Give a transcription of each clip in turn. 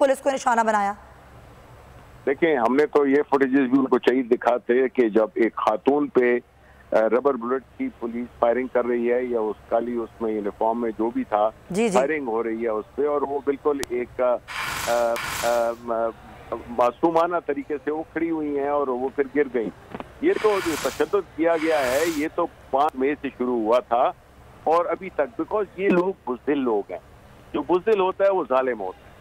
Police को निशाना बनाया? देखें, हमने तो ये फुटेजेस भी उनको चाहिए दिखाते कि जब एक खातून पे रबर बुलेट की पुलिस फायरिंग कर रही है या उस काली उसमें यूनिफॉर्म में जो भी था फायरिंग हो रही है उस पर, और वो बिल्कुल एक मासूमाना तरीके से वो खड़ी हुई हैं और वो फिर गिर गई। ये तो जो तशद्दुद किया गया है ये तो 5 मई से शुरू हुआ था और अभी तक, बिकॉज ये लोग बुज़दिल लोग हैं। जो बुज़दिल होता है वो जालिम होता है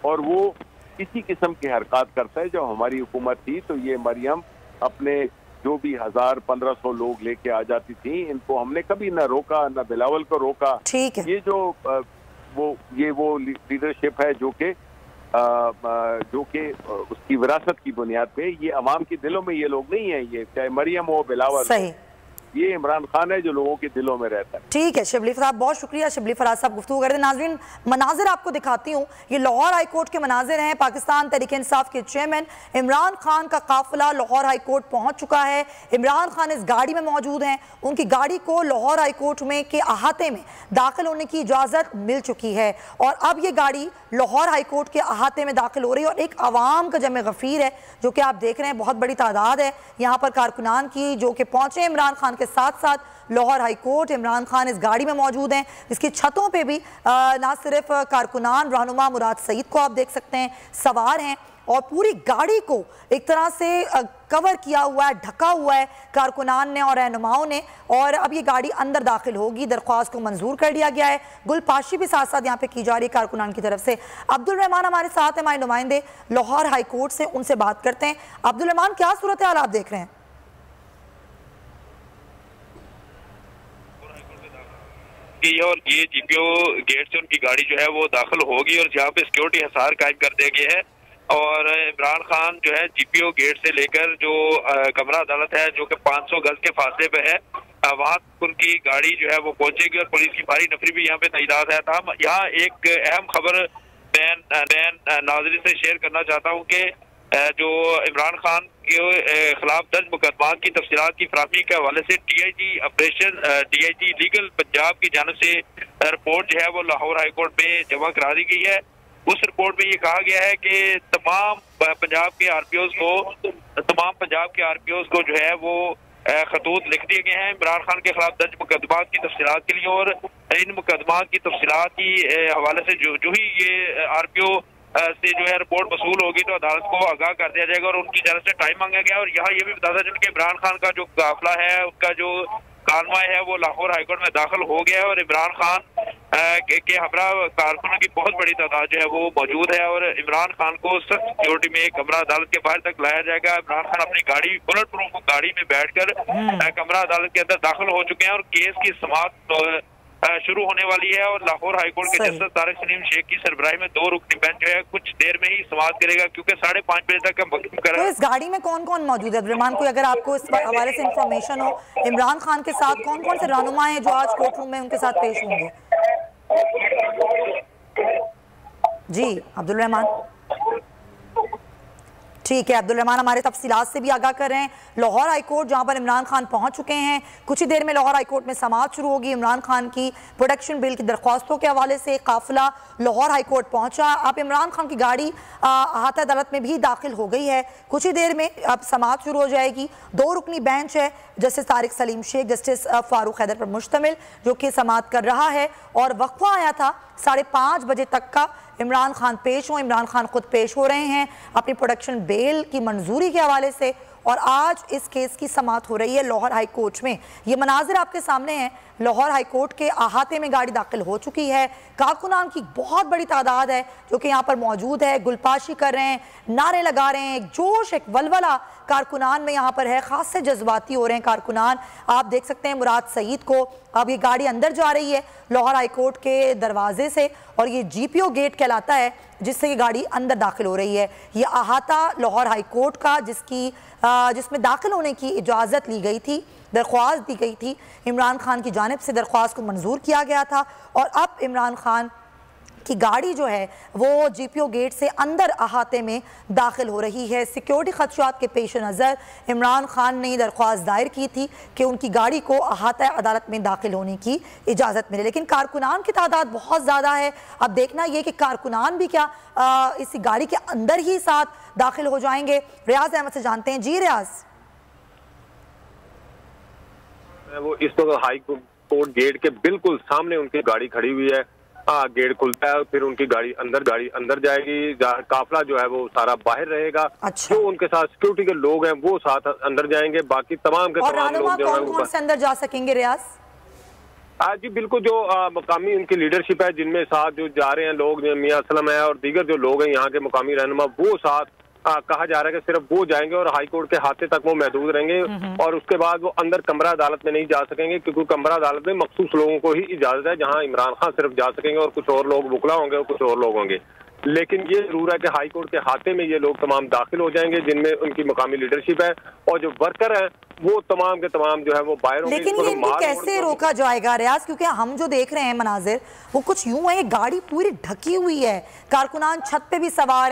और वो इसी किस्म की हरकत करता है। जब हमारी हुकूमत थी तो ये मरियम अपने जो भी 1000-1500 लोग लेके आ जाती थी, इनको हमने कभी ना रोका, ना बिलावल को रोका। ठीक है। ये जो वो लीडरशिप है जो कि उसकी विरासत की बुनियाद पे, ये अवाम के दिलों में ये लोग नहीं है। ये चाहे मरियम हो, बिलावल सही, ये इमरान खान है जो लोगों के दिलों में रहता है। ठीक है शिबली फराज, बहुत शुक्रिया शिबली फराज साहब गुफ्तगू कर रहे थे। नाज़रीन, मनाजिर आपको दिखाती हूँ, ये लाहौर हाई कोर्ट के मनाजिर हैं। पाकिस्तान तहरीक इंसाफ के चेयरमैन इमरान खान का काफिला लाहौर हाई कोर्ट पहुँच चुका है। इमरान खान इस गाड़ी में मौजूद हैं। उनकी गाड़ी को लाहौर हाई कोर्ट में के अहाते में दाखिल होने की इजाज़त मिल चुकी है और अब ये गाड़ी लाहौर हाई कोर्ट के अहाते में दाखिल हो रही है और एक आवाम का जमे गफीर है जो कि आप देख रहे हैं, बहुत बड़ी तादाद है यहाँ पर कारकुनान की जो कि पहुँचे इमरान खान के साथ साथ लाहौर हाई कोर्ट। इमरान खान इस गाड़ी में मौजूद हैं। इसकी छतों पे भी ना सिर्फ कारकुनान, रहनुमा मुराद सईद को आप देख सकते हैं सवार हैं और पूरी गाड़ी को एक तरह से कवर किया हुआ है, ढका हुआ है कारकुनान ने और रहनुमाओं ने। और अब ये गाड़ी अंदर दाखिल होगी। दरख्वास्त को मंजूर कर लिया गया है। गुलपाशी भी साथ साथ यहाँ पे की जा रही है कारकुनान की तरफ से। अब्दुल रहमान हमारे साथ है, हमारे नुमाइंदे लाहौर हाई कोर्ट से, उनसे बात करते हैं। अब्दुल रहमान, क्या सूरत हाल आप देख रहे हैं? और ये जीपीओ गेट से उनकी गाड़ी जो है वो दाखिल होगी और जहाँ पे सिक्योरिटी हिसार कायम कर दिया गया है और इमरान खान जो है जीपीओ गेट से लेकर जो कमरा अदालत है जो कि 500 गज के फासले पे है, वहाँ उनकी गाड़ी जो है वो पहुंचेगी और पुलिस की भारी नफरी भी यहाँ पे तैनात है। तमाम यहाँ एक अहम खबर मैं नाज़रीन से शेयर करना चाहता हूँ कि जो इमरान खान के खिलाफ दर्ज मुकदमा की तफसीलात की फराहमी के हवाले से DIG लीगल पंजाब की जानब से रिपोर्ट जो है वो लाहौर हाई कोर्ट में जमा करा दी गई है। उस रिपोर्ट में ये कहा गया है कि तमाम पंजाब के आरपीओज को जो है वो खतूत लिख दिए गए हैं इमरान खान के खिलाफ दर्ज मुकदमा की तफसीलात के लिए और इन मुकदमा की तफसीलात की हवाले से जो ही ये आरपीओ से जो है रिपोर्ट वसूल होगी तो अदालत को आगाह कर दिया जाएगा और उनकी जानब से टाइम मांगा गया। और यहाँ ये भी बताया जाए कि इमरान खान का जो काफिला है उसका जो कानवा है वो लाहौर हाईकोर्ट में दाखिल हो गया है और इमरान खान के हमरा कारकुनों की बहुत बड़ी तादाद जो है वो मौजूद है और इमरान खान को सख्त सिक्योरिटी में कमरा अदालत के बाहर तक लाया जाएगा। इमरान खान अपनी गाड़ी बुलेट प्रूफ गाड़ी में बैठकर कमरा अदालत के अंदर दाखिल हो चुके हैं और केस की समाअत शुरू होने वाली है और लाहौर हाईकोर्ट के जस्टिस तारिक सलीम शेख की सरबराही में 2 रुकनी बेंच जो है कुछ देर में ही समाअत करेगा क्योंकि 5:30 बजे तक हम वक्त कर रहे हैं। तो इस गाड़ी में कौन कौन मौजूद है रहमान, कोई अगर आपको इस हवाले से इंफॉर्मेशन हो, इमरान खान के साथ कौन कौन से रहनुमा हैं जो आज कोर्ट रूम में उनके साथ पेश होंगे? जी अब्दुल रहमान। ठीक है, अब्दुल रहमान हमारे तफसीलात से भी आगाह कर रहे हैं। लाहौर हाई कोर्ट जहां पर इमरान खान पहुंच चुके हैं, कुछ ही देर में लाहौर हाई कोर्ट में समाअत शुरू होगी। इमरान खान की प्रोटेक्शन बिल की दरख्वास्तों के हवाले से काफिला लाहौर हाई कोर्ट पहुंचा। अब इमरान खान की गाड़ी अहाता अदालत में भी दाखिल हो गई है। कुछ ही देर में अब समाअत शुरू हो जाएगी। 2 रुकनी बेंच है, जस्टिस तारिक सलीम शेख, जस्टिस फारूक हैदर पर मुश्तमिल, जो कि समाअत कर रहा है और वक्फा आया था 5:30 बजे तक का। इमरान खान पेश हो, इमरान खान खुद पेश हो रहे हैं अपनी प्रोडक्शन बेल की मंजूरी के हवाले से और आज इस केस की समाअत हो रही है लाहौर हाई कोर्ट में। ये मनाजिर आपके सामने हैं। लाहौर हाई कोर्ट के अहाते में गाड़ी दाखिल हो चुकी है। कारकुनान की बहुत बड़ी तादाद है जो कि यहाँ पर मौजूद है, गुलपाशी कर रहे हैं, नारे लगा रहे हैं, एक जोश, एक वलवला कारकुनान में यहाँ पर है। खास से जज्बाती हो रहे हैं कारकुनान। आप देख सकते हैं मुराद सईद को, अब ये गाड़ी अंदर जा रही है लाहौर हाई कोर्ट के दरवाजे से और ये GPO गेट कहलाता है जिससे ये गाड़ी अंदर दाखिल हो रही है। ये अहाता लाहौर हाई कोर्ट का जिसमें दाखिल होने की इजाज़त ली गई थी, दरख्वास्त दी गई थी, इमरान खान की जानिब से दरख्वास्त को मंजूर किया गया था और अब इमरान खान कि गाड़ी जो है वो जीपीओ गेट से अंदर अहाते में दाखिल हो रही है। सिक्योरिटी खदशात के पेश नज़र इमरान खान ने दरख्वास्त दायर की थी कि उनकी गाड़ी को अहाता अदालत में दाखिल होने की इजाज़त मिले, लेकिन कारकुनान की तादाद बहुत ज़्यादा है। अब देखना ये कि कारकुनान भी क्या इस गाड़ी के अंदर ही साथ दाखिल हो जाएंगे। रियाज अहमद से जानते हैं। जी रियाज, वो इस वक्त हाई कोर्ट गेट के बिल्कुल सामने उनकी गाड़ी खड़ी हुई है। गेट खुलता है, फिर उनकी गाड़ी अंदर जाएगी। काफिला जो है वो सारा बाहर रहेगा। अच्छा। जो उनके साथ सिक्योरिटी के लोग हैं वो साथ अंदर जाएंगे, बाकी तमाम के तमाम लोग जो कौन कौन से अंदर जा सकेंगे रियाज? जी बिल्कुल, जो मकामी उनकी लीडरशिप है, जिनमें साथ जो जा रहे हैं लोग, मियां असलम है और दीगर जो लोग हैं यहाँ के मकामी रहनुमा, वो साथ कहा जा रहा है कि सिर्फ वो जाएंगे और हाई कोर्ट के हाथे तक वो महदूद रहेंगे और उसके बाद वो अंदर कमरा अदालत में नहीं जा सकेंगे, क्योंकि कमरा अदालत में मखसूस लोगों को ही इजाजत है, जहां इमरान खान सिर्फ जा सकेंगे और कुछ और लोग बुकला होंगे और कुछ और लोग होंगे। लेकिन ये जरूर है कि हाई कोर्ट के हाथे में ये लोग तमाम दाखिल हो जाएंगे, जिनमें उनकी मकामी लीडरशिप है और जो वर्कर है वो तमाम के तमाम जो है वो बाहर होंगे। लेकिन ये इनको कैसे रोका जाएगा रियाज? क्योंकि हम जो देख रहे हैं मनाजिर वो कुछ यूं है, गाड़ी पूरी ढकी हुई है, कारकुनान छत पे भी सवार